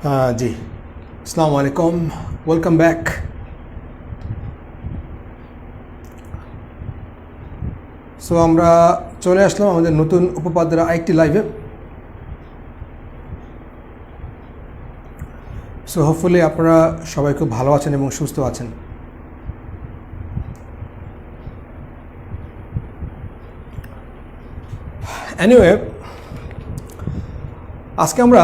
জি, আসসালামু আলাইকুম, welcome back. So আমরা চলে আসলাম আমাদের নতুন উপপাদ্যের আরেকটি লাইভে। সো হোপফুলি আপনারা সবাই খুব ভালো আছেন এবং সুস্থ আছেন। এনিওয়ে, আজকে আমরা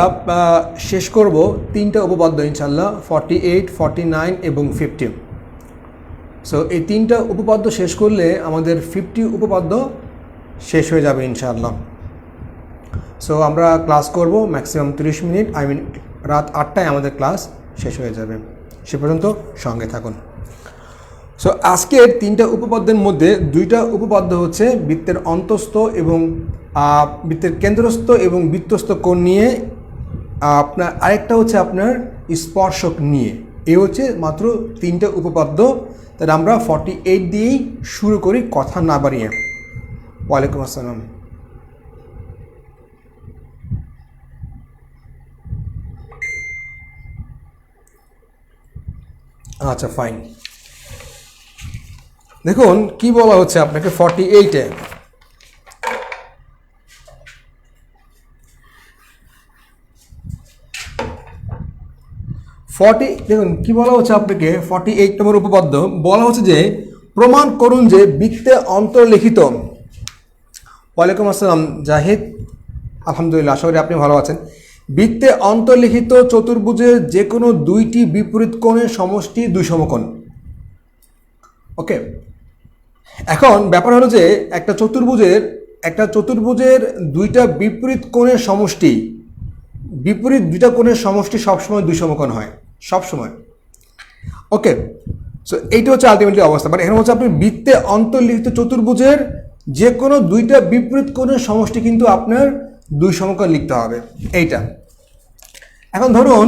শেষ করব তিনটা উপপাদ্য ইনশাল্লাহ, 48, 49 এবং 50। সো এই তিনটা উপপাদ্য শেষ করলে আমাদের 50 উপপাদ্য শেষ হয়ে যাবে ইনশাআল্লাহ। সো আমরা ক্লাস করব ম্যাক্সিমাম 30 মিনিট, রাত 8টায় আমাদের ক্লাস শেষ হয়ে যাবে। সে পর্যন্ত সঙ্গে থাকুন। সো আজকের তিনটা উপপাদ্যের মধ্যে দুইটা উপপাদ্য হচ্ছে বৃত্তের অন্তস্থ এবং বৃত্তের কেন্দ্রস্থ এবং বৃত্তস্থ কোণ নিয়ে, আপনার আরেকটা হচ্ছে আপনার স্পর্শক নিয়ে। এই হচ্ছে মাত্র তিনটা উপপাদ্য। তাহলে আমরা 48 দিয়েই শুরু করি, কথা না বাড়িয়ে। ওয়ালাইকুম আসসালাম। আচ্ছা, ফাইন। দেখুন কি বলা হচ্ছে আপনাকে 48-এ। দেখুন কি বলা হচ্ছে আপনাকে 48 নম্বর উপপাদ্য। বলা হচ্ছে যে প্রমাণ করুন যে বৃত্তে অন্তর্লিখিত। ওয়ালাইকুম আসসালাম জাহিদ, আলহামদুলিল্লাহ, আশা করি আপনি ভালো আছেন। বৃত্তে অন্তর্লিখিত চতুর্ভুজের যে কোনো দুইটি বিপরীত কোণের সমষ্টি দুই সমকোণ। ওকে, এখন ব্যাপার হলো যে একটা চতুর্ভুজের দুইটা বিপরীত কোণের সমষ্টি, বিপরীত দুইটা কোণের সমষ্টি সবসময় দুই সমকোণ হয়, সবসময়। ওকে, সো এইটা হচ্ছে আলটিমেটলি অবস্থা। বাট এখানে হচ্ছে আপনি বৃত্তে অন্তর্লিখিত চতুর্ভুজের যে কোনো দুইটা বিপরীত কোণের সমষ্টি কিন্তু আপনার দুই সমকোণ লিখতে হবে, এইটা। এখন ধরুন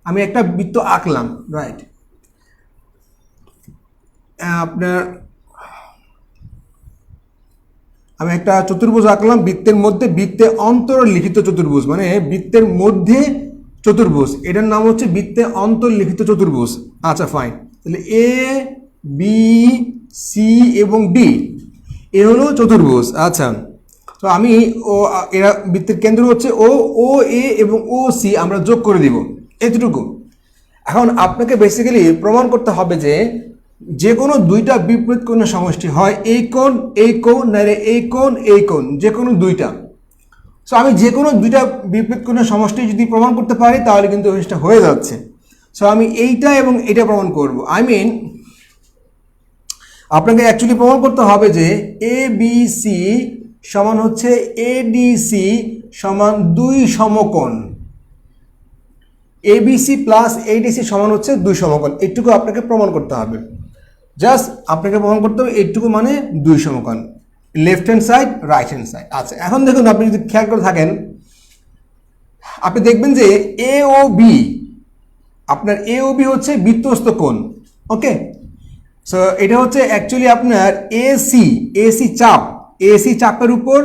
আমি একটা বৃত্ত আঁকলাম, রাইট? আমি একটা চতুর্ভুজ আঁকলাম বৃত্তের মধ্যে, বৃত্তে অন্তর্লিখিত চতুর্ভুজ মানে বৃত্তের মধ্যে চতুর্ভুজ, এটার নাম হচ্ছে বৃত্তে অন্তর্লিখিত চতুর্ভুজ। আচ্ছা, ফাইন। তাহলে এ বি সি এবং ডি এ হলো চতুর্ভুজ। আচ্ছা, তো আমি এরা বৃত্তের কেন্দ্র হচ্ছে ও এ এবং ও সি আমরা যোগ করে দিব, এতটুকু। এখন আপনাকে বেসিক্যালি প্রমাণ করতে হবে যে যে কোনো দুইটা বিপরীত কোণের সমষ্টি হয় এই কোণ নাহলে এই কোণ, যে কোনো দুইটা। সো আমি যে কোনো দুইটা বিপরীত কোণের সমষ্টি যদি প্রমাণ করতে পারি তাহলে কিন্তু জিনিসটা হয়ে যাচ্ছে। সো আমি এইটা এবং এটা প্রমাণ করব। আপনাকে অ্যাকচুয়ালি প্রমাণ করতে হবে যে এ বি সি সমান হচ্ছে এডিসি সমান দুই সমকোণ। এবিসি প্লাস এডিসি সমান হচ্ছে দুই সমকোণ, এইটুকু আপনাকে প্রমাণ করতে হবে। জাস্ট আপনাকে প্রমাণ করতে হবে এইটুকু মানে দুই সমকোণ, left hand side, right hand side. আচ্ছা, এখন দেখুন আপনি যদি খেয়াল করে থাকেন আপনি দেখবেন যে এ ও বি, আপনার এ ও বি হচ্ছে বৃত্তস্থ কোণ। ওকে, সো এটা হচ্ছে অ্যাকচুয়ালি আপনার এসি চাপের উপর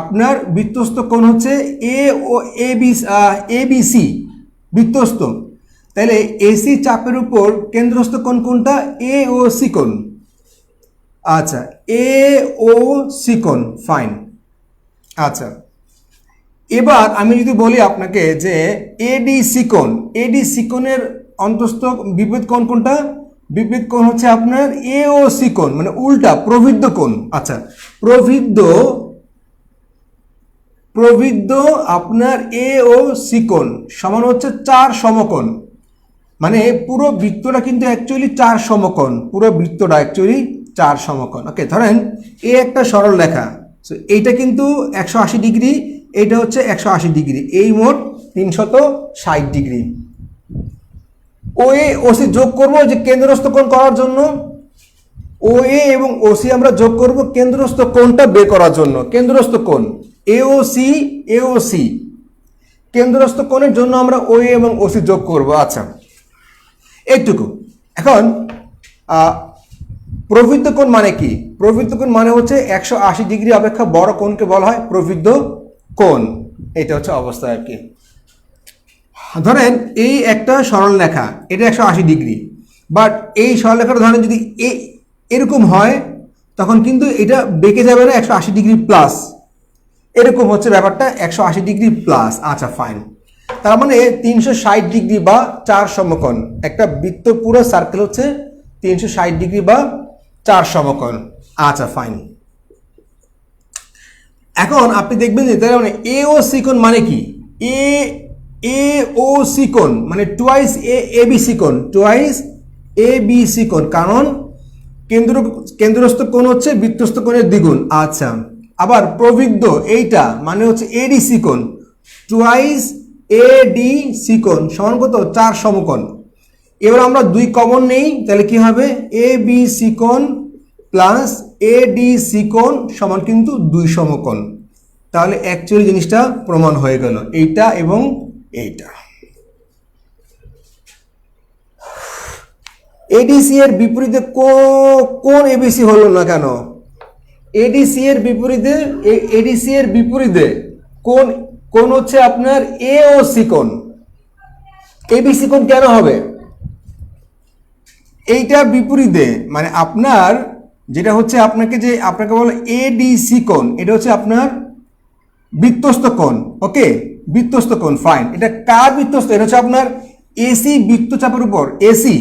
আপনার বৃত্তস্থ কোণ হচ্ছে এবিসি বৃত্তস্থ। তাহলে এসি চাপের উপর কেন্দ্রস্থ কোণ কোনটা? এ ও সি কোণ। আচ্ছা, এ ও সি কোণ, ফাইন। আচ্ছা, এবার আমি যদি বলি আপনাকে যে এডিসি কোণের অন্তস্থ বিপরীত কোণ কোনটা? বিপরীত কোণ হচ্ছে আপনার এ ও সি কোণ, মানে উল্টা প্রবৃদ্ধ কোণ। আচ্ছা, প্রবৃদ্ধ আপনার এ ও সি কোণ সমান হচ্ছে 4 সমকোণ। মানে পুরো বৃত্তটা কিন্তু অ্যাকচুয়ালি 4 সমকোণ, পুরো বৃত্তটা অ্যাকচুয়ালি 4 সমকোণ। ওকে, ধরেন এ একটা সরল রেখা, সো এইটা কিন্তু 180 ডিগ্রি, এইটা হচ্ছে 180 ডিগ্রি, এই মোট 360 ডিগ্রি। ও এ ও সি যোগ করবো যে কেন্দ্রস্থ কোণ করার জন্য, ও এ এবং ও সি আমরা যোগ করব কেন্দ্রস্থ কোণটা বের করার জন্য। কেন্দ্রস্থ কোণ এওসি কেন্দ্রস্থ কোণের জন্য আমরা ও এ এবং ও সি যোগ করব। আচ্ছা, এইটুকু। এখন প্রবৃদ্ধ কোণ মানে কি? প্রবৃদ্ধ কোণ মানে হচ্ছে 180 ডিগ্রি অপেক্ষা বড় কোণকে বলা হয় প্রবৃদ্ধ কোণ। এটা হচ্ছে অবস্থা আর কি। ধরেন এই একটা সরলরেখা, এটা 180 ডিগ্রি, বাট এই সরলরেখাটা ধরেন যদি এরকম হয় তখন কিন্তু এটা বেঁকে যাবে না 180 ডিগ্রি প্লাস, এরকম হচ্ছে ব্যাপারটা 180 ডিগ্রি প্লাস। আচ্ছা ফাইন, তার মানে 360 ডিগ্রি বা 4 সমকোণ, একটা বৃত্ত পুরো সার্কেল হচ্ছে 360 ডিগ্রি বা 4 সমকোণ। আচ্ছা ফাইন, এখন আপনি দেখবেন যে তার মানে এ ও সি কোণ মানে কি, এ ও সি কোণ মানে টুয়াইস এ বি সি কোণ, টুয়াইস এ বি সি কোণ, কারণ কেন্দ্রস্থ কোণ হচ্ছে বৃত্তস্থ কোণের দ্বিগুণ। আচ্ছা, আবার প্রবৃদ্ধ এইটা মানে হচ্ছে এডিসি কোণ, টুয়াইস এডিসি কোণ সমান কত, 4 সমকোণ। এবার আমরা 2 কমন নেই, তাহলে কি হবে, এ বি সি কোণ প্লাস এডিসি কোণ সমান কিন্তু 2 সমকোণ। তাহলে অ্যাকচুয়ালি জিনিসটা প্রমাণ হয়ে গেল, এইটা এবং এইটা। এডিসি এর বিপরীতে কোন এবিসি হলো না কেন, এডিসি এর বিপরীতে কোন হচ্ছে আপনার এ ও সি কোণ, এবিসি কোণ কেন হবে, এইটার বিপরীতে মানে আপনার যেটা হচ্ছে আপনাকে বলো এডিসি কোণ, এটা হচ্ছে আপনার বৃত্তস্থ কোণ। ওকে, বৃত্তস্থ কোণ ফাইন, এটা কার বৃত্তস্থ, এটা হচ্ছে আপনার এসি বৃত্তচাপের উপর, এসি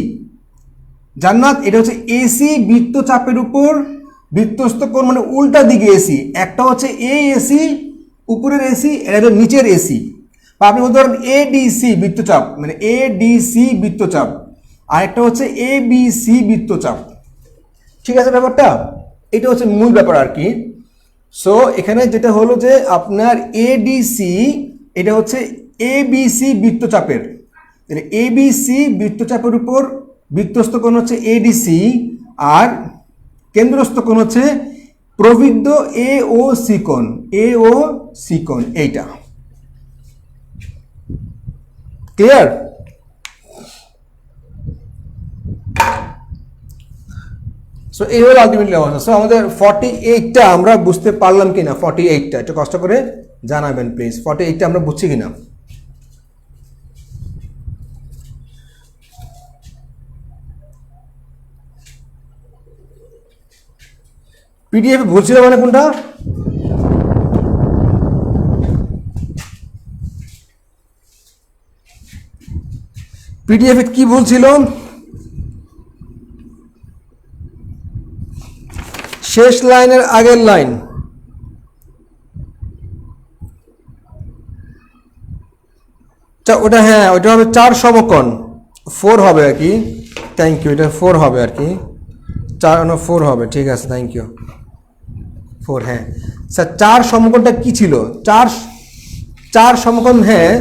জান্নাত, এটা হচ্ছে এসি বৃত্তচাপের উপর বৃত্তস্থ কোণ, মানে উল্টা দিকে এসি, একটা হচ্ছে এসি উপরের এসি, এটা হচ্ছে নিচের এসি। বা আপনি বলতে পারেন এডিসি বৃত্তচাপ, মানে এডিসি বৃত্তচাপ, আর একটা হচ্ছে এবিসি বৃত্তচাপ। ঠিক আছে ব্যাপারটা, এটা হচ্ছে মূল ব্যাপার আর কি। সো এখানে যেটা হলো যে আপনার এডিসি এটা হচ্ছে এবিসি বৃত্তচাপের, এবিসি বৃত্তচাপের উপর বৃত্তস্থ কোণ হচ্ছে এডিসি, আর কেন্দ্রস্থ কোণ হচ্ছে প্রবৃদ্ধ এ ও সি কোণ, এ ও সি কোণ, এইটা ক্লিয়ার। সো এই হলো আলটিমেটলি অবস্থা। সো আমাদের 48টা আমরা বুঝতে পারলাম কিনা, 48টা একটু কষ্ট করে জানাবেন প্লিজ, 48টা আমরা বুঝছি কিনা। পিডিএফ ভুলছিল মানে কোনটা, পিডিএফ কি ভুলছিল, শেষ লাইনের আগের লাইন, ওটা হ্যাঁ ওইটা হবে 4 সমকোণ, 4 হবে আর কি, থ্যাংক ইউ, এটা 4 হবে আর কি, 4 হবে, ঠিক আছে থ্যাংক ইউ, 4 হ্যাঁ স্যার। 4 সমকোণটা কি ছিল, 4 সমকোণ, হ্যাঁ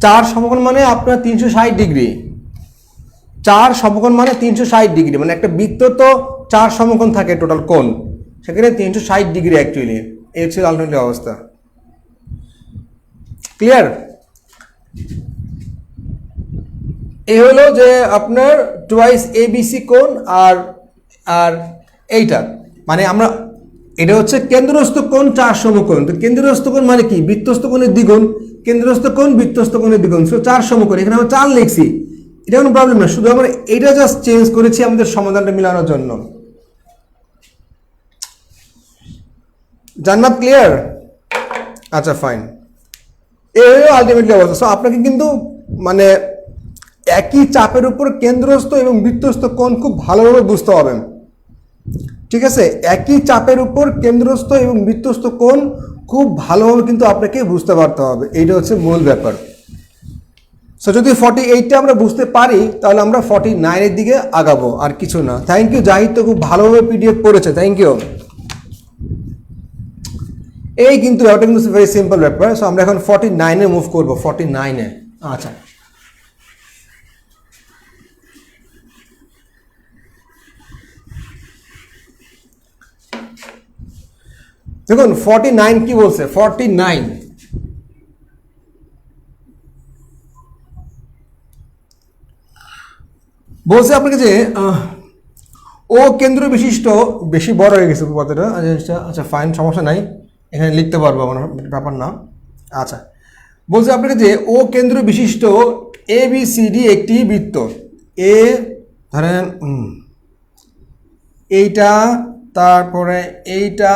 4 সমকোণ মানে আপনার 360 ডিগ্রি, 4 সমকোণ মানে 360 ডিগ্রি, মানে একটা বৃত্ত তো 4 সমকোণ থাকে টোটাল কোণ, সেখানে 360 ডিগ্রি অ্যাকচুয়ালি, এই হচ্ছে আলটিমেটলি অবস্থা। ক্লিয়ার, এই হলো যে আপনার টুয়াইস এবিসি কোণ, আর এইটা মানে আমরা এটা হচ্ছে কেন্দ্রস্থ কোণ 4 সমকোণ। তো কেন্দ্রস্থ কোণ মানে কি, বৃত্তস্থ কোণের দ্বিগুণ, কেন্দ্রস্থ কোণ বৃত্তস্থ কোণের দ্বিগুণ, সো 4 সমকোণ, এখানে আমরা 4 লিখছি, এটা কোনো প্রবলেম না, শুধু আমরা এটা জাস্ট চেঞ্জ করেছি আমাদের সমাধানটা মিলানোর জন্য। জান্নাত ক্লিয়ার, আচ্ছা ফাইন, এই হলো আলটিমেটলি অবস্থা। সো আপনাকে কিন্তু মানে একই চাপের উপর কেন্দ্রস্থ এবং বৃত্তস্থ কোণ খুব ভালোভাবে বুঝতে হবে, ঠিক আছে, একই চাপের উপর কেন্দ্রস্থ এবং বৃত্তস্থ কোণ খুব ভালোভাবে কিন্তু আপনাকে বুঝতে পারতে হবে, এইটা হচ্ছে মূল ব্যাপার। সো যদি 48টা আমরা বুঝতে পারি তাহলে আমরা 49-এর দিকে আগাবো, আর কিছু না। থ্যাংক ইউ জাহিদ, তো খুব ভালোভাবে পিডিএফ পড়েছে, থ্যাংক ইউ। এই কিন্তু ব্যাপারটা কিন্তু ভেরি সিম্পল ব্যাপার। সো আমরা এখন 49-এ মুভ করবো, 49-এ। আচ্ছা, দেখুন 49 কি বলছে, 49 বলছে আপনাকে যে ও কেন্দ্র বিশিষ্ট, বেশি বড় হয়ে গেছে কথাটা, আচ্ছা ফাইন, সমস্যা নাই, এখানে লিখতে পারবো, আমার ব্যাপার না। আচ্ছা, বলছে আপনাকে যে ও কেন্দ্র বিশিষ্ট ABCD একটি বৃত্ত। এ ধরেন এইটা, তারপরে এইটা,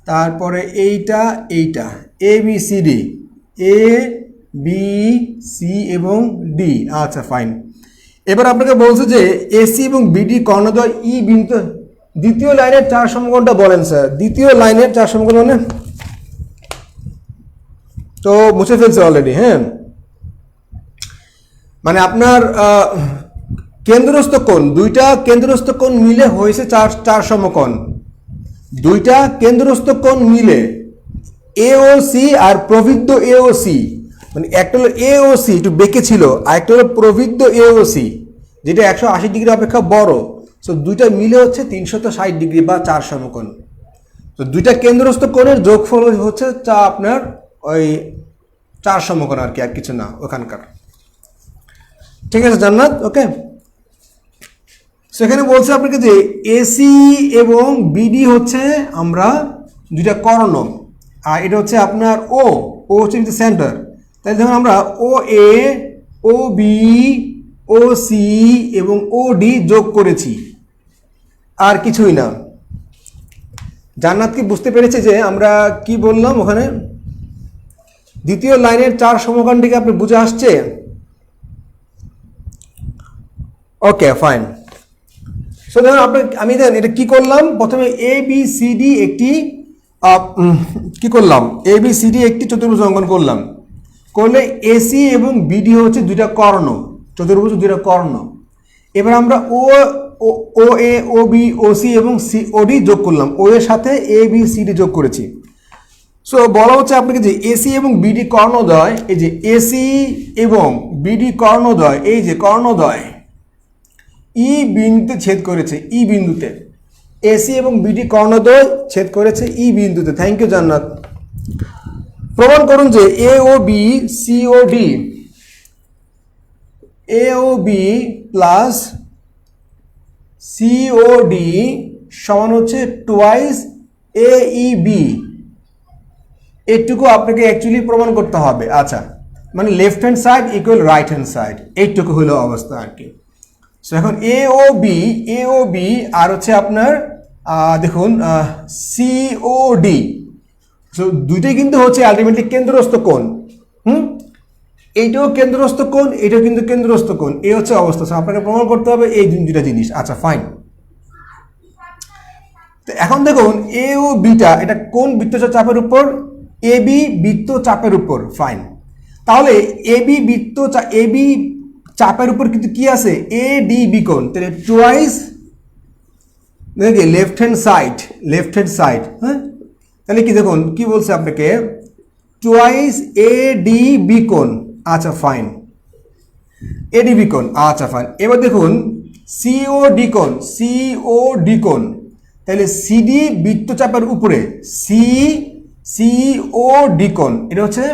তারপরে এইটা, এইটা, ABCD, ABC এবং D। আচ্ছা ফাইন। এবার আপনাকে বলছে যে AC এবং BD কর্ণদ্বয় ই বিন্দু। দ্বিতীয় লাইনের 4 সমকোণটা বলেন স্যার। দ্বিতীয় লাইনের 4 সমকোণ মানে তো মুছে ফেলছে অলরেডি। হ্যাঁ, মানে আপনার কেন্দ্রস্থ কোণ, দুইটা কেন্দ্রস্থ কোণ মিলে হয়েছে 4 সমকোণ। দুইটা কেন্দ্রস্থ কোণ মিলে AOC আর প্রবৃদ্ধ AOC, মানে একটা হলো AOC একটু বেঁকে ছিল, আর একটা হলো প্রবৃদ্ধ AOC যেটা 180 ডিগ্রি অপেক্ষা বড়। সো দুইটা মিলে হচ্ছে 360 ডিগ্রি বা 4 সমকোণ। তো দুইটা কেন্দ্রস্থ কোণের যোগফল হচ্ছে আপনার ওই 4 সমকোণ আর কি, আর কিছু না ওখানকার। ঠিক আছে জান্নাত, ওকে। সেখানে বলছে আপনাকে যে AC এবং BD হচ্ছে আমরা দুইটা কর্ণ, আর এটা হচ্ছে আপনার ও হচ্ছে কিন্তু সেন্টার। তাই ধরুন আমরা OA, OB, OC এবং OD যোগ করেছি, আর কিছুই না। জান্নাত কি বুঝতে পেরেছে যে আমরা কি বললাম ওখানে? দ্বিতীয় লাইনের 4 সমকোণটিকে আপনি বুঝে আসছে? Okay fine. সো দেখুন আমি এটা কি করলাম, প্রথমে ABCD একটি কি করলাম, ABCD একটি চতুর্ভুজ অঙ্কন করলাম। করলে AC এবং BD হচ্ছে দুইটা কর্ণ, চতুর্ভুজ দুইটা কর্ণ। এবার আমরা OA, OB, OC এবং OD যোগ করলাম। O এর সাথে ABCD যোগ করেছি। সো বলা হচ্ছে আপনাকে যে AC এবং BD কর্ণদ্বয়, এই যে AC এবং BD কর্ণদ্বয়, এই যে কর্ণদ্বয় ই বিন্দুতে ছেদ করেছে, ই বিন্দুতে। AC এবং BD কর্ণদ্বয় ছেদ করেছে ই বিন্দুতে। থ্যাংক ইউ জান্নাত। প্রমাণ করুন যে AOB COD, AOB plus COD সমান হচ্ছে টুয়াইস AEB। এটুকু আপনাকে অ্যাকচুয়ালি প্রমাণ করতে হবে। আচ্ছা, মানে left hand side equal right hand side, এইটুকু হলো অবস্থা আর কি। সো এখন AOB আর হচ্ছে আপনার দেখুন COD। সো দুইটাই কিন্তু হচ্ছে আলটিমেটলি কেন্দ্রস্থ কোণ। এইটাও কেন্দ্রস্থ কোণ, এটাও কিন্তু কেন্দ্রস্থ কোণ। এই হচ্ছে অবস্থা। সো আপনাকে প্রমাণ করতে হবে এই দুইটা জিনিস। আচ্ছা ফাইন। তো এখন দেখুন AOBটা এটা কোন বৃত্তচাপ চাপের উপর? AB বৃত্তচাপের উপর। ফাইন। তাহলে AB চাপের উপর কিন্তু কি আছে? ADB কোণ। তাহলে টুয়াইস দেখি লেফট হ্যান্ড সাইড। হ্যাঁ, তাহলে কি দেখুন কি বলছে আপনাকে, টুয়াইস ADB কোণ। আচ্ছা ফাইন, ADB কোণ। আচ্ছা ফাইন। এবার দেখুন COD কোণ। তাহলে CD বৃত্তচাপের উপরে COD কোণ, এটা হচ্ছে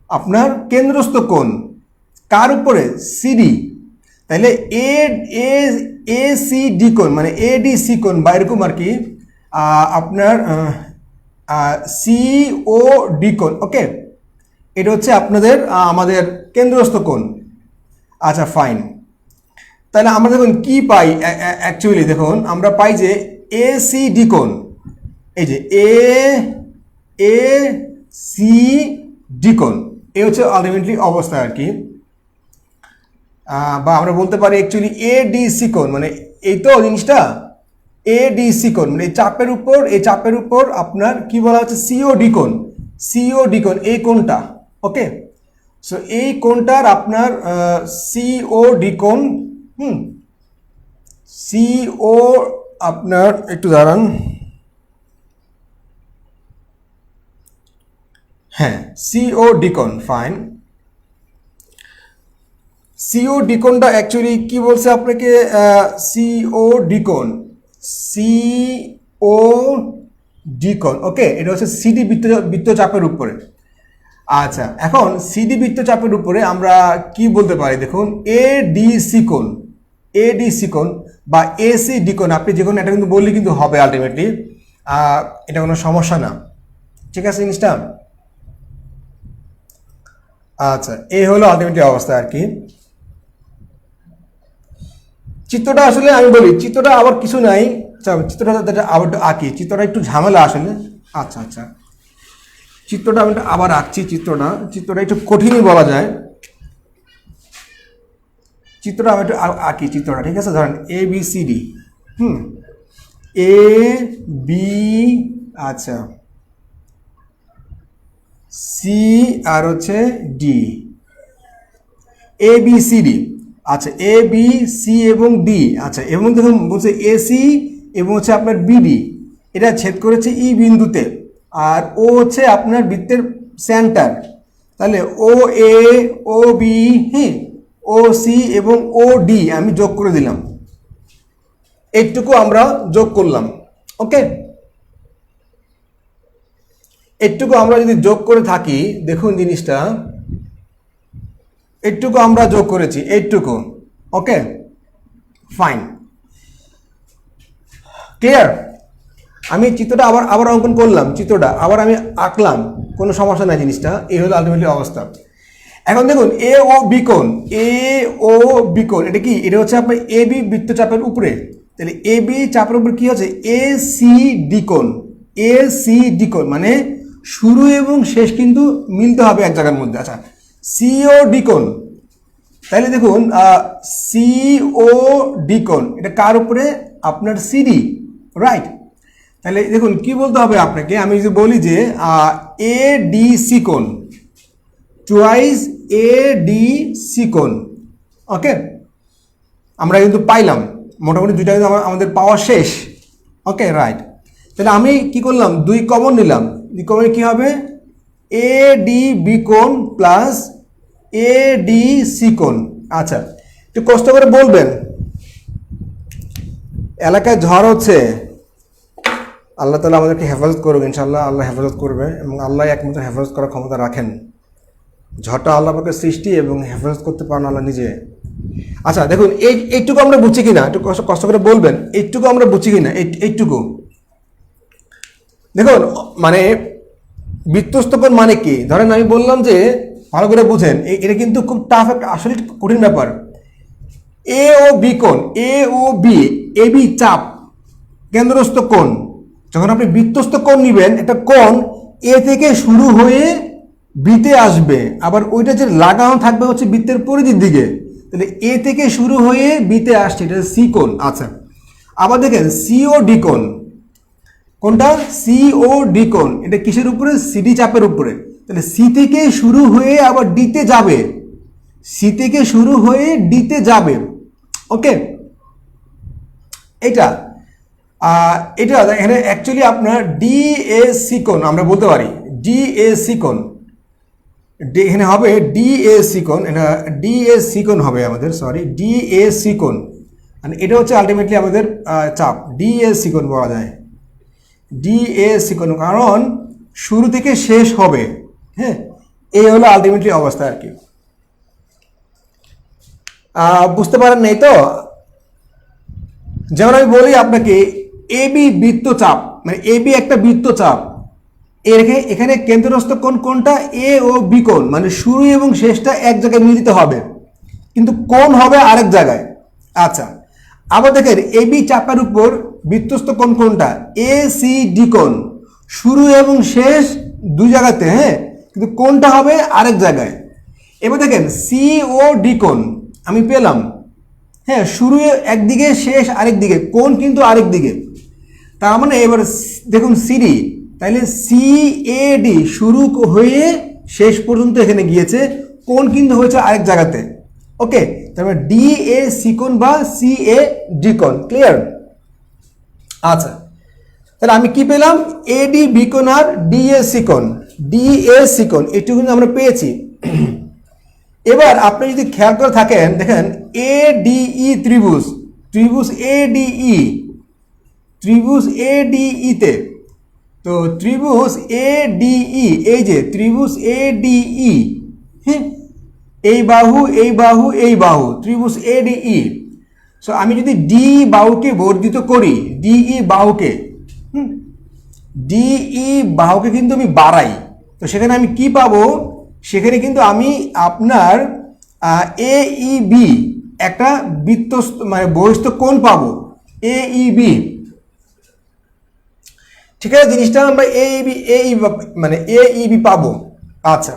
আপনার কেন্দ্রস্থ কোণ। কার উপরে? CD। তাহলে ACD কোণ মানে ADC কোণ বা এরকম আর কি আপনার COD কোণ। ওকে, এটা হচ্ছে আপনাদের আমাদের কেন্দ্রস্থ কোণ। আচ্ছা ফাইন। তাহলে আমরা দেখুন কি পাই অ্যাকচুয়ালি, দেখুন আমরা পাই যে ACD কোণ, এই যে ACD কোণ, এই হচ্ছে আলটিমেটলি অবস্থা আর কি। বা আমরা বলতে পারি অ্যাকচুয়ালি ADC কোণ, মানে এই তো জিনিসটা ADC কোণ, মানে এই চাপের উপর আপনার কি বলা হচ্ছে COD কোণ, এই কোণটা। ওকে, সো এই কোণটার আপনার COD কোণ। CO আপনার একটু দাঁড়ান, হ্যাঁ COD কোণ। ফাইন। COD কোণটা অ্যাকচুয়ালি কি বলছে আপনাকে? COD কোণ। ওকে, এটা হচ্ছে CD বৃত্তচাপের উপরে। আচ্ছা, এখন CD বৃত্তচাপের উপরে আমরা কি বলতে পারি? দেখুন ADC কোণ বা ACD কোণ, আপনি যে কোনো এটা কিন্তু বললে কিন্তু হবে আলটিমেটলি, এটা কোনো সমস্যা না। ঠিক আছে জিনিসটা? আচ্ছা, এই হলো আলটিমেটলি অবস্থা আর কি। চিত্রটা আসলে আমি বলি, চিত্রটা আবার কিছু নাই, চিত্রটা আবার একটু আঁকি, চিত্রটা একটু ঝামেলা আসলে। আচ্ছা আচ্ছা, চিত্রটা আমি আবার আঁকছি। চিত্রটা একটু কঠিনই বলা যায়। চিত্রটা আমি একটু আঁকি চিত্রটা, ঠিক আছে? ধরেন A B C D, A B, আচ্ছা সি আর হচ্ছে D, A B C D. আচ্ছা, এ বি সি এবং ডি, আচ্ছা, এবং দেখুন বলছে এসি এবং হচ্ছে আপনার বিডি, এটা ছেদ করেছে ই বিন্দুতে, আর ও হচ্ছে আপনার বৃত্তের সেন্টার। তাহলে ও এ, ও বি, হ্যাঁ, ও সি এবং ও ডি আমি যোগ করে দিলাম, এইটুকু আমরা যোগ করলাম। ওকে, এইটুকু আমরা যদি যোগ করে থাকি, দেখুন জিনিসটা, এইটুকু আমরা যোগ করেছি, এইটুকু। ওকে, ফাইন, ক্লিয়ার? আমি চিত্রটা আবার অঙ্কন করলাম, চিত্রটা আবার আমি আঁকলাম, কোনো সমস্যা নাই জিনিসটা। এই হলো আলটিমেটলি অবস্থা। এখন দেখুন এ ও বি কোণ, এ ও বি কোণ, এটা কি? এটা হচ্ছে আপনার এ বি বৃত্তচাপের উপরে। তাহলে এ বি চাপের উপরে কি হচ্ছে? এ সি ডি কোণ, এ সি ডি কোণ মানে শুরু এবং শেষ কিন্তু মিলতে হবে এক জায়গার মধ্যে। আচ্ছা, সি ও ডি কোণ, তাহলে দেখুন সি ও ডি কোণ এটা কার উপরে? আপনার সিডি, রাইট? তাহলে দেখুন কি বলতে হবে আপনাকে, আমি যদি বলি যে এ ডি সি কোণ, টুয়াইস এ ডি সি কোণ। ওকে, আমরা কিন্তু পাইলাম মোটামুটি দুইটা, কিন্তু আমাদের পাওয়া শেষ। ওকে, রাইট। তাহলে আমি কি করলাম? দুই কমন নিলাম, দুই কমন কি হবে? এ ডি বি কোণ প্লাস এ ডি সি কোণ। আচ্ছা, একটু কষ্ট করে বলবেন, এলাকায় ঝড় হচ্ছে, আল্লাহ তাআলা আমাদেরকে হেফাজত করবে ইনশাআল্লাহ, আল্লাহ হেফাজত করবে এবং আল্লাহ একমাত্র হেফাজত করার ক্ষমতা রাখেন। ঝড়টা আল্লাহ পাকের সৃষ্টি এবং হেফাজত করতে পারেন আল্লাহ নিজে। আচ্ছা দেখুন, এইটুকু আমরা বুঝছি কিনা, একটু কষ্ট করে বলবেন, এইটুকু আমরা বুঝছি কিনা? এইটুকু দেখুন, মানে বৃত্তস্থ কোণ মানে কি? ধরেন আমি বললাম যে, ভালো করে বুঝেন, এটা কিন্তু খুব টাফ একটা, আসলে কঠিন ব্যাপার। এ ও বি কোণ, এ ও বি, এ বি চাপ, কেন্দ্রস্থ কোণ। যখন আপনি বৃত্তস্থ কোণ নেবেন, একটা কোণ এ থেকে শুরু হয়ে বিতে আসবে, আবার ওইটা যে লাগানো থাকবে হচ্ছে বৃত্তের পরিধির দিকে। তাহলে এ থেকে শুরু হয়ে বিতে আসছে, এটা সি কোণ। আচ্ছা, আবার দেখেন সিও ডি কোণ, কোনটা? সিও ডি কোণ, এটা কিসের উপরে? সিডি চাপের উপরে। তাহলে সি থেকে শুরু হয়ে আবার ডিতে যাবে, সি থেকে শুরু হয়ে ডিতে যাবে। ওকে, এটা এখানে অ্যাকচুয়ালি আপনার ডিএসি কোণ আমরা বলতে পারি, ডিএসি কোণ, এখানে হবে ডিএসি কোণ, এটা ডিএসি কোণ হবে আমাদের, সরি ডিএসি কোণ। মানে এটা হচ্ছে আলটিমেটলি আমাদের চাপ, ডিএসি কোণ বলা যায়, ডিএসি কোণ, কারণ শুরু থেকে শেষ হবে। হ্যাঁ, এই হলো আলটিমেটলি অবস্থা আর কি। বুঝতে পারেন নাই তো? যেমন আমি বলি আপনাকে, এ বি বৃত্তচাপ, মানে এ বি একটা বৃত্তচাপ, এখানে কেন্দ্রস্থ কোণ কোনটা? এ ও বি কোণ, মানে শুরু এবং শেষটা এক জায়গায় মিলিত হবে, কিন্তু কোণ হবে আরেক জায়গায়। আচ্ছা, আবার দেখেন এ বি চাপের উপর বৃত্তস্থ কোণ কোনটা? এ সি ডি কোণ, শুরু এবং শেষ দুই জায়গাতে, হ্যাঁ, কিন্তু কোণটা হবে আরেক জায়গায়। এবার দেখেন সি ও ডি কোণ আমি পেলাম, হ্যাঁ, শুরু একদিকে শেষ আরেক দিকে, কোণ কিন্তু আরেক দিকে। তার মানে এবার দেখুন সিডি, তাইলে সি এ ডি শুরু হয়ে শেষ পর্যন্ত এখানে গিয়েছে, কোণ কিন্তু হয়েছে আরেক জায়গাতে। ওকে, তারপরে ডি এ সি কোণ বা সি এ ডি কোণ, ক্লিয়ার? আচ্ছা, তাহলে আমি কি পেলাম? এ ডি বি কোণ আর ডি এ সি কোণ, ডি এ সি কোণ এটুকু কিন্তু আমরা পেয়েছি। এবার আপনি যদি খেয়াল করে থাকেন, দেখেন এ ডিই ত্রিভুজ, ত্রিভুজ এ ডিই, ত্রিভুজ এ ডিই তে, তো ত্রিভুজ এ ডিই, এই যে ত্রিভুজ এ ডিই, হ্যাঁ, এই বাহু এই বাহু এই বাহু, ত্রিভুজ এ ডিই। সো আমি যদি ডি বাহুকে বর্ধিত করি, ডিই বাহুকে, ডিই বাহুকে কিন্তু আমি বাড়াই, তো সেখানে আমি কি পাবো? সেখানে কিন্তু আমি আপনার এ ই বি একটা বৃত্তস্থ মানে বহিস্থ কোণ পাবো, এ ই বি। ঠিক আছে, জিনিসটা আমরা মানে এ ই বি পাবো। আচ্ছা,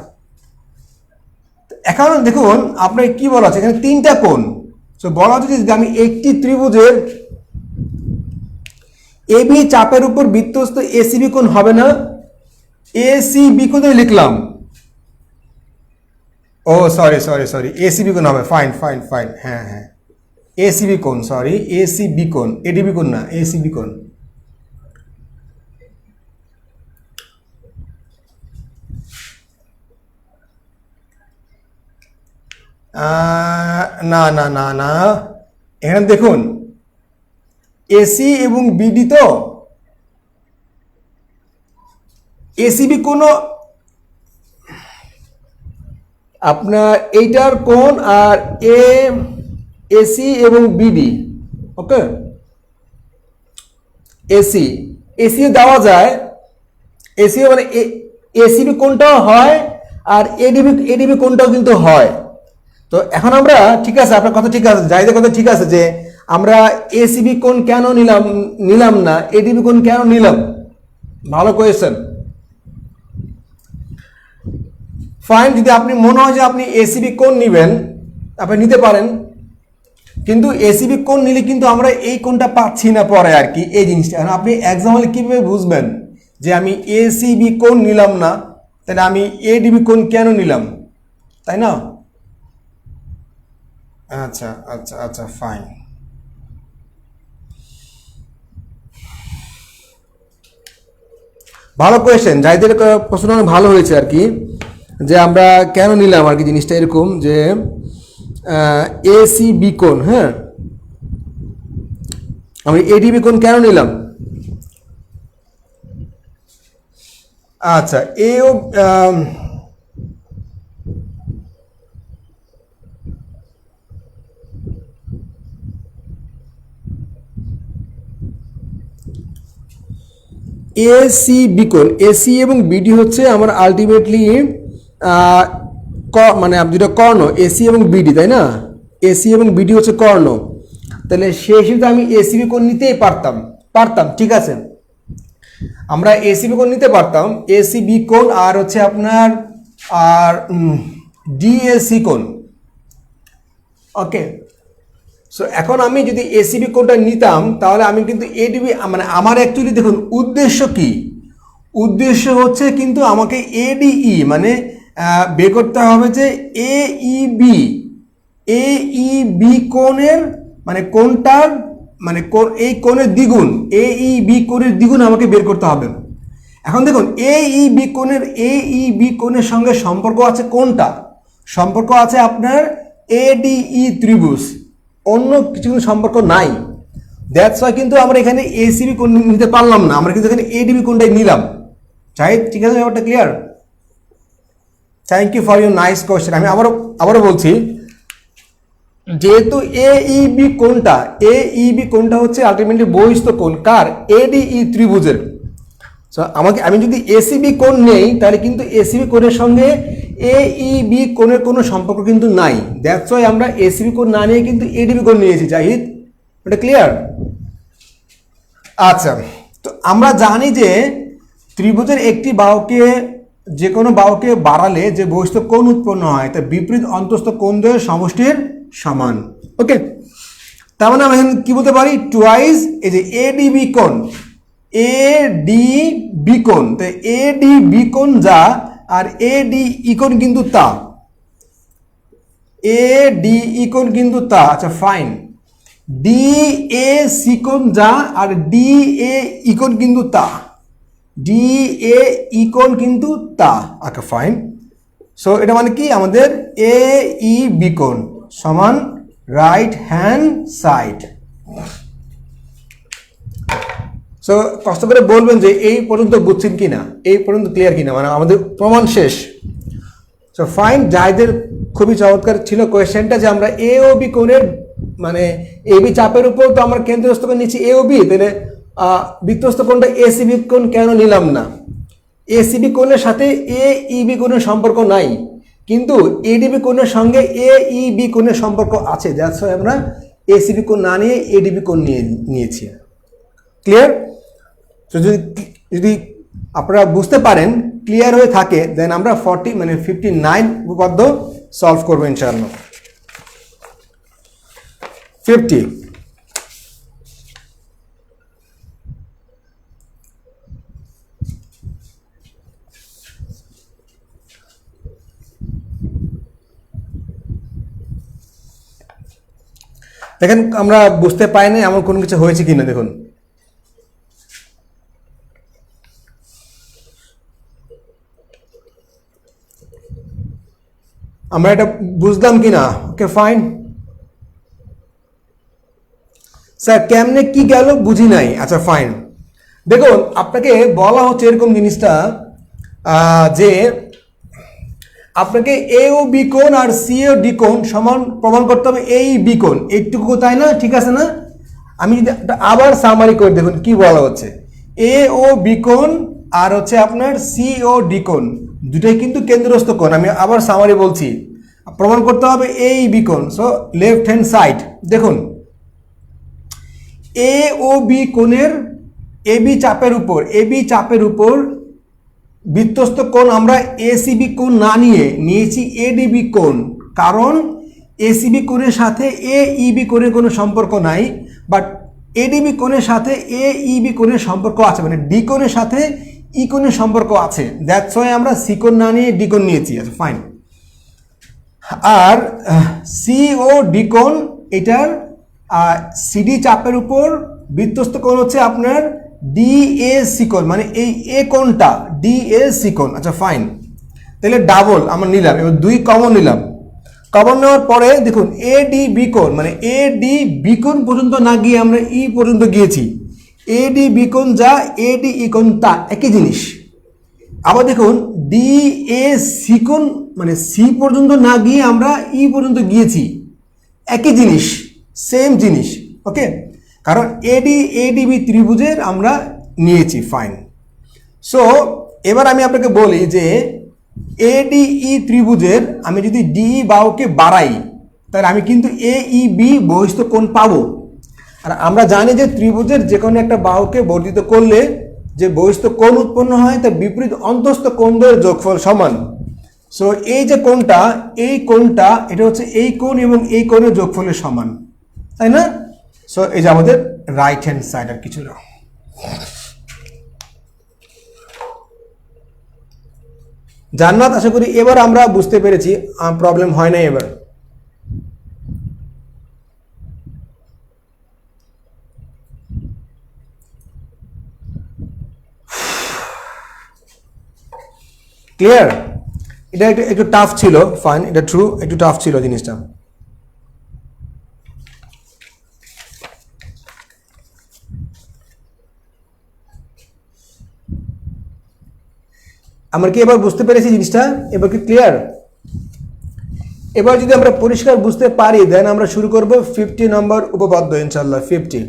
এখন দেখুন আপনার কি বলা আছে, এখানে তিনটা কোণ। তো বলা হচ্ছে যে আমি একটি ত্রিভুজের এ বি চাপের উপর বৃত্তস্থ এসিবি কোণ হবে না, এসিবি কোণ লিখলাম। ও সরি সরি সরি, এসিবি কোণ হবে, ফাইন ফাইন ফাইন, হ্যাঁ হ্যাঁ, এসিবি কোণ, সরি এসিবি কোণ, এডিবি কোণ না, এসিবি কোণ। না না না না, এখানে দেখুন এসি এবং বিডি, তো এসিবি কোনো আপনার এইটার কোণ আর এসি এবং বিডি, ওকে, এসি দেওয়া যায়, এসি মানে এসিবি কোণটাও হয় আর এডিবি কোণটাও কিন্তু হয়। তো এখন আমরা, ঠিক আছে আপনার কথা ঠিক আছে, জাহিদের কথা ঠিক আছে, যে আমরা এসিবি কোণ কেন নিলাম না, এডিবি কোণ কেন নিলাম, ভালো কোয়েশ্চেন। ফাইন, যদি আপনি মনে হয় যে আপনি এসিবি কোণ নেবেন, আপনি নিতে পারেন, কিন্তু এসিবি কোণ নিলে কিন্তু আমরা এই কোণটা পাচ্ছি না পরে আর কি, এই জিনিসটা। আপনি এক্সাম্পল কিভাবে বুঝবেন যে আমি এসিবি কোণ নিলাম না, তাহলে আমি এডিবি কোণ কেন নিলাম, তাই না? আচ্ছা আচ্ছা আচ্ছা, ফাইন। ভালো কোয়েশ্চেন, জাহিদের প্রশ্ন অনেক ভালো হয়েছে আর কি, যে আমরা কেন নিলাম আর কি জিনিসটা এরকম, যে এসিবি কোণ, হ্যাঁ আমি এডিবি কোণ কেন নিলাম। আচ্ছা, এও এসিবি কোণ, এসি এবং বিডি হচ্ছে আমার আলটিমেটলি মানে দুটো কর্ণ, এসি এবং বিডি, তাই না? এসি এবং বিডি হচ্ছে কর্ণ, তাহলে সেই হিসেবে আমি এসিবি কোণ নিতেই পারতাম, ঠিক আছে, আমরা এসিবি কোণ নিতে পারতাম, এসিবি কোণ আর হচ্ছে আপনার আর ডিএসি কোণ, ওকে। সো এখন আমি যদি এসিবি কোণটা নিতাম, তাহলে আমি কিন্তু এডিবি মানে আমার অ্যাকচুয়ালি দেখুন উদ্দেশ্য কি, উদ্দেশ্য হচ্ছে কিন্তু আমাকে এডিই মানে বের করতে হবে যে এইবি কোণের মানে কোণটার মানে এই কোণের দ্বিগুণ, এইবি কোণের দ্বিগুণ আমাকে বের করতে হবে। এখন দেখুন এইবি কোণের সঙ্গে সম্পর্ক আছে কোনটা, সম্পর্ক আছে আপনার এডিই ত্রিভুজ, অন্য কিছু কিন্তু সম্পর্ক নাই। দ্যাটস ওয়াই কিন্তু আমরা এখানে এসিবি কোণ নিতে পারলাম না, আমরা কিন্তু এখানে এডিবি কোণটাই নিলাম। চাই, ঠিক আছে, ব্যাপারটা clear? Thank you for your nice question. আমি আবারও বলছি, যেহেতু এইবি কোণটা হচ্ছে আলটিমেটলি বহিস্থ কোণ কার, এডিই ত্রিভুজের। সো আমি যদি এসিবি কোণ নেই, তাহলে কিন্তু এসিবি কোণের সঙ্গে এইবি কোণের কোনো সম্পর্ক কিন্তু নাই। দ্যাটস ওয়াই আমরা এসিবি কোণ না নিয়ে কিন্তু এডিবি কোণ নিয়েছি। জাহিদ, এটা ক্লিয়ার? আচ্ছা, তো আমরা জানি যে ত্রিভুজের একটি বাহুকে, যে কোনো বাহুকে বাড়ালে যে বহিস্থ কোণ উৎপন্ন হয় তা বিপরীত অন্তস্থ কোণদ্বয়ের সমষ্টির সমান, ওকে। তার মানে আমি এখানে কি বলতে পারি, টুয়াইস এই যে এডিবি কোণ, এডিবি কোণ, তো এডিবি কোণ যা আর এডিই কোণ কিন্তু তা, এডিই কোণ কিন্তু তা। আচ্ছা ফাইন, ডিএসি কোণ যা আর ডিএই কোণ কিন্তু তা, ডিএই কোণ কিন্তু তা। আচ্ছা ফাইন, সো এটা মানে কি, আমাদের এইবি কোণ সমান রাইট হ্যান্ড সাইড। সো কষ্ট করে বলবেন যে এই পর্যন্ত বুঝছেন কিনা, এই পর্যন্ত ক্লিয়ার কিনা, মানে আমাদের প্রমাণ শেষ। সো ফাইন, জাহিদের খুবই চমৎকার ছিল কোয়েশ্চেনটা, যে আমরা এ ও বি কোণের মানে এবি চাপের উপর তো আমরা কেন্দ্রস্থ কোণ নিচ্ছি এ ও বি, তাহলে বৃত্তস্থ কোণটা এসিবি কোণ কেন নিলাম না? এসিবি কোণের সাথে এইবি কোণের সম্পর্ক নাই, কিন্তু এডিবি কোণের সঙ্গে এইবি কোণের সম্পর্ক আছে, দ্যাটস ওয়াই আমরা এসিবি কোণ না নিয়ে এডিবি কোণ নিয়েছি। ক্লিয়ার? তো যদি আপনারা বুঝতে পারেন, ক্লিয়ার হয়ে থাকে, দেন আমরা 59 উপপাদ্য সলভ করবো ইনশাআল্লাহ। 50, দেখেন আমরা বুঝতে পাই না এমন কোনো কিছু হয়েছে কিনা। দেখুন আমরা এটা বুঝলাম কিনা? Okay fine. স্যার কেমনে কি গেল বুঝি নাই। আচ্ছা ফাইন। দেখুন আপনাকে বলা হচ্ছে এরকম জিনিসটা যে আপনাকে এ ও বি কোণ আর সি ও ডি কোণ সমান প্রমাণ করতে হবে এই বি কোণ, এইটুকু, তাই না? ঠিক আছে না? আমি যদি আবার সামারি করে দেখুন কি বলা হচ্ছে, এ ও বি কোণ আর হচ্ছে আপনার সি ও ডি কোণ দুটাই কিন্তু কেন্দ্রস্থ কোণ। আমি আবার সামারি বলছি, প্রমাণ করতে হবে এই বি কোণ। সো লেফট হ্যান্ড সাইড দেখুন, এ ও বি কোণের এবি চাপের উপর বৃত্তস্থ কোণ আমরা এসিবি কোণ না নিয়েছি এডিবি কোণ, কারণ এসিবি কোণের সাথে এইবি কোণের কোনো সম্পর্ক নাই, বাট এডিবি কোণের সাথে এইবি কোণের সম্পর্ক আছে, মানে ডি কোণের সাথে ই কোণের সম্পর্ক আছে, দ্যাটস ওয়াই আমরা সি কোণ না নিয়ে ডি কোণ নিয়েছি। আচ্ছা ফাইন। আর সি ও ডি কোণ, এটার সিডি চাপের উপর বৃত্তস্থ কোণ হচ্ছে আপনার ডিএসি কোণ, মানে এই এ কোণটা ডিএসি কোণ। আচ্ছা ফাইন, তাহলে ডাবল আমরা নিলাম, এবার 2 কমন নিলাম। কমন নেওয়ার পরে দেখুন এডিবি কোণ, মানে এডিবি কোণ পর্যন্ত না গিয়ে আমরা ই পর্যন্ত গিয়েছি। এডিবি কোণ যা এডিই কোণ তা একই জিনিস। আবার দেখুন ডিএসি কোণ, মানে সি পর্যন্ত না গিয়ে আমরা ই পর্যন্ত গিয়েছি, একই জিনিস, সেম জিনিস। ওকে, কারণ এডিবি ত্রিভুজের আমরা নিয়েছি। ফাইন। সো এবার আমি আপনাকে বলি যে এডিই ত্রিভুজের আমি যদি ডিই বাহুকে বাড়াই তাহলে আমি কিন্তু এইবি বহিস্থ কোণ পাবো। আর আমরা জানি যে ত্রিভুজের যে কোনো একটা বাহুকে বর্ধিত করলে যে বহিস্থ কোণ উৎপন্ন হয় তার বিপরীত অন্তস্থ কোণদ্বয়ের যোগফল সমান। সো এই যে কোণটা, এই কোণটা এটা হচ্ছে এই কোণ এবং এই কোণের যোগফলের সমান, তাই না? সো এই যে আমাদের রাইট হ্যান্ড সাইড, আর কিছু না। জান্নাত, আশা করি এবার আমরা বুঝতে পেরেছি, প্রবলেম হয় না এবার। ক্লিয়ার? এটা একটু টাফ ছিল, ফাইন, এটা ট্রু, একটু টাফ ছিল জিনিসটা। আমরা কি এবার বুঝতে পেরেছি জিনিসটা? এবার কি ক্লিয়ার? এবার যদি আমরা পরিষ্কার বুঝতে পারি দেন আমরা শুরু করব 50 নম্বর উপপাদ্য ইনশাআল্লাহ। 50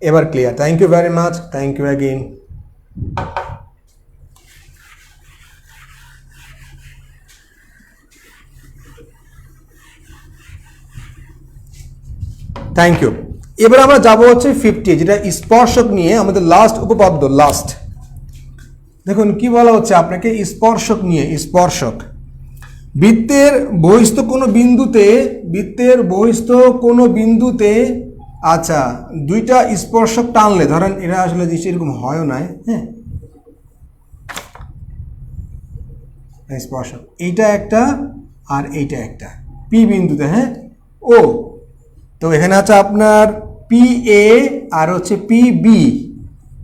এবার clear. Thank you very much, thank you again. Thank you. এবার আমরা যাব হচ্ছে 50, যেটা স্পর্শক নিয়ে আমাদের লাস্ট উপপাদ্য। লাস্ট দেখুন কি বলা হচ্ছে আপনাকে স্পর্শক নিয়ে। স্পর্শক বৃত্তের বহিস্থ কোনো বিন্দুতে আচ্ছা দুইটা স্পর্শক টানলে, ধরেন এরা আসলে এরকম হয়ও নাই, হ্যাঁ, স্পর্শক এইটা একটা আর এইটা একটা পি বিন্দুতে, হ্যাঁ, ও, তো এখানে আছে আপনার পি এ আর হচ্ছে পি বি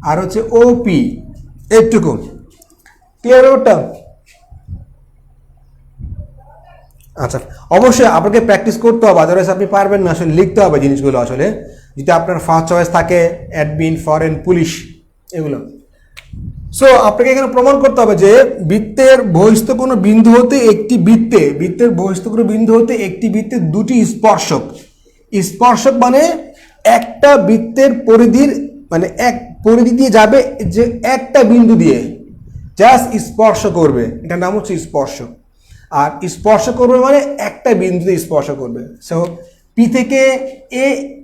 আর হচ্ছে ও পি, এইটুকু। ক্লিয়ার ব্যাপারটা? আচ্ছা, অবশ্যই আপনাকে প্র্যাকটিস করতে হবে, আদারওয়াইজ আপনি পারবেন না। আসলে লিখতে হবে জিনিসগুলো, আসলে যদি আপনার ফার্স্ট চয়েস থাকে অ্যাডমিন, ফরেন, পুলিশ, এগুলো। সো আপনাকে এখানে প্রমাণ করতে হবে যে বৃত্তের বহিস্থ কোনো বিন্দু হতে একটি বৃত্তের দুটি স্পর্শক। স্পর্শক মানে একটা বৃত্তের পরিধির, মানে এক পরিধি দিয়ে যাবে যে একটা বিন্দু দিয়ে, জাস্ট স্পর্শ করবে, এটার নাম হচ্ছে স্পর্শ। আর স্পর্শ করবে মানে একটা বিন্দুতে স্পর্শ করবে। সো পি থেকে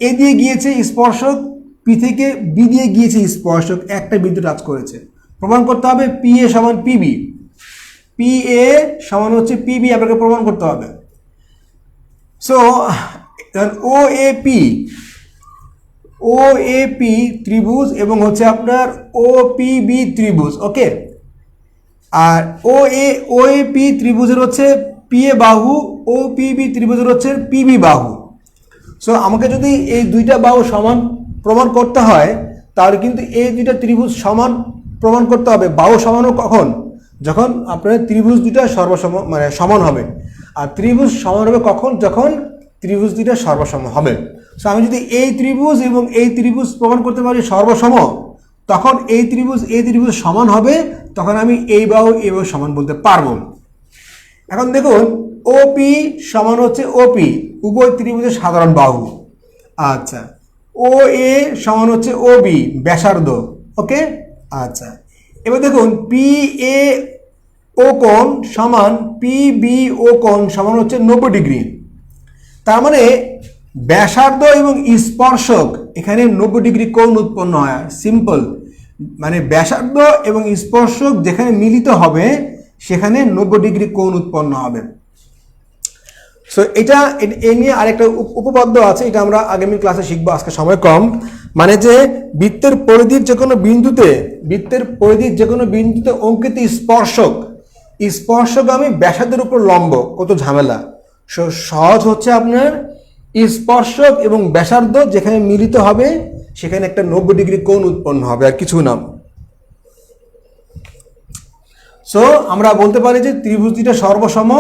এ দিয়ে গিয়েছে স্পর্শক, পি থেকে বি দিয়ে গিয়েছে স্পর্শক, একটা বিন্দু টাচ করেছে। প্রমাণ করতে হবে পি এ সমান পিবি, পি এ সমান হচ্ছে পিবি, আপনাকে প্রমাণ করতে হবে। সো ও এ পি ত্রিভুজ এবং হচ্ছে আপনার ও পি বি ত্রিভুজ, ওকে। আর ও এ পি ত্রিভুজের হচ্ছে পি এ বাহু, ও পি বি ত্রিভুজের হচ্ছে পিবি বাহু। সো আমাকে যদি এই দুইটা বাহু সমান প্রমাণ করতে হয়, তাহলে কিন্তু এই দুইটা ত্রিভুজ সমান প্রমাণ করতে হবে। বাহু সমান কখন? যখন আপনার ত্রিভুজ দুইটা সর্বসম মানে সমান হবে। আর ত্রিভুজ সমান হবে কখন? যখন ত্রিভুজ দুইটা সর্বসম হবে। সো আমি যদি এই ত্রিভুজ এবং এই ত্রিভুজ প্রমাণ করতে পারি সর্বসম, তখন এই ত্রিভুজ সমান হবে, তখন আমি এই বাহু সমান বলতে পারবো। এখন দেখুন ওপি সমান হচ্ছে ওপি, উভয় ত্রিভুজের সাধারণ বাহু। আচ্ছা, ও এ সমান হচ্ছে ও বি ব্যাসার্ধ, ওকে। আচ্ছা, এবার দেখুন পি এ ও কোণ সমান পি বি ও কোণ সমান হচ্ছে 90 ডিগ্রি। তার মানে ব্যাসার্ধ এবং স্পর্শক এখানে 90 ডিগ্রি কোণ উৎপন্ন হয়। সিম্পল, মানে ব্যাসার্ধ এবং স্পর্শক যেখানে মিলিত হবে সেখানে 90 ডিগ্রি কোণ উৎপন্ন হবে। সো এটা এ নিয়ে আরেকটা উপপাদ্য আছে, এটা আমরা আগামী ক্লাসে শিখবো, আজকে সময় কম। মানে যে বৃত্তের পরিধির যে কোনো বিন্দুতে অঙ্কিত স্পর্শগামী ব্যাসার্ধের উপর লম্ব, কত ঝামেলা। সো সহজ হচ্ছে আপনার স্পর্শক এবং ব্যাসার্ধ যেখানে মিলিত হবে সেখানে একটা 90 ডিগ্রি কোণ উৎপন্ন হবে, আর কিছু না। সো আমরা বলতে পারি যে ত্রিভুজ দুইটা সর্বসম,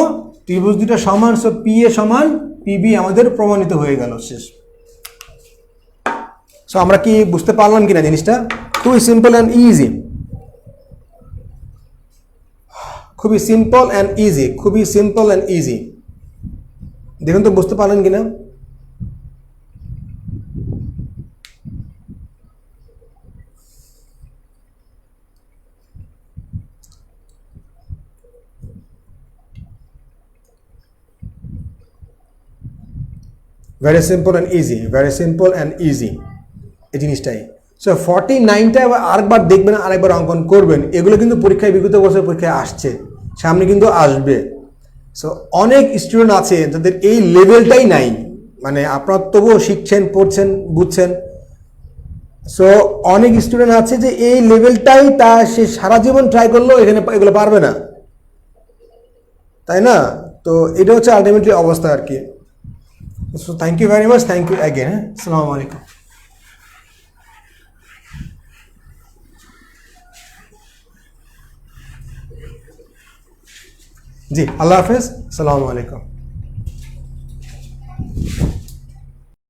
ত্রিভুজ দুইটা সমান, সো পি এ সমান পিবি আমাদের প্রমাণিত হয়ে গেল, শেষ। সো আমরা কি বুঝতে পারলাম কিনা জিনিসটা? খুবই সিম্পল অ্যান্ড ইজি, খুবই সিম্পল অ্যান্ড ইজি। দেখুন তো বুঝতে পারলেন কিনা? ভেরি সিম্পল অ্যান্ড ইজি এই জিনিসটাই। সো 49টা আরেকবার দেখবেন, আরেকবার অঙ্কন করবেন। এগুলো কিন্তু পরীক্ষায়, বিগত বছর পরীক্ষায় আসছে, সামনে কিন্তু আসবে। সো অনেক স্টুডেন্ট আছে যাদের এই লেভেলটাই নাই, মানে আপনারা তবুও শিখছেন, পড়ছেন, বুঝছেন। সো অনেক স্টুডেন্ট আছে যে এই লেভেলটাই সে সারা জীবন ট্রাই করলেও এগুলো পারবে না, তাই না? তো এটা হচ্ছে আলটিমেটলি অবস্থা আর কি। So thank you very much. Thank you again. Assalamu alaikum. जी, अल्लाह हाफिज़. Assalamu alaikum.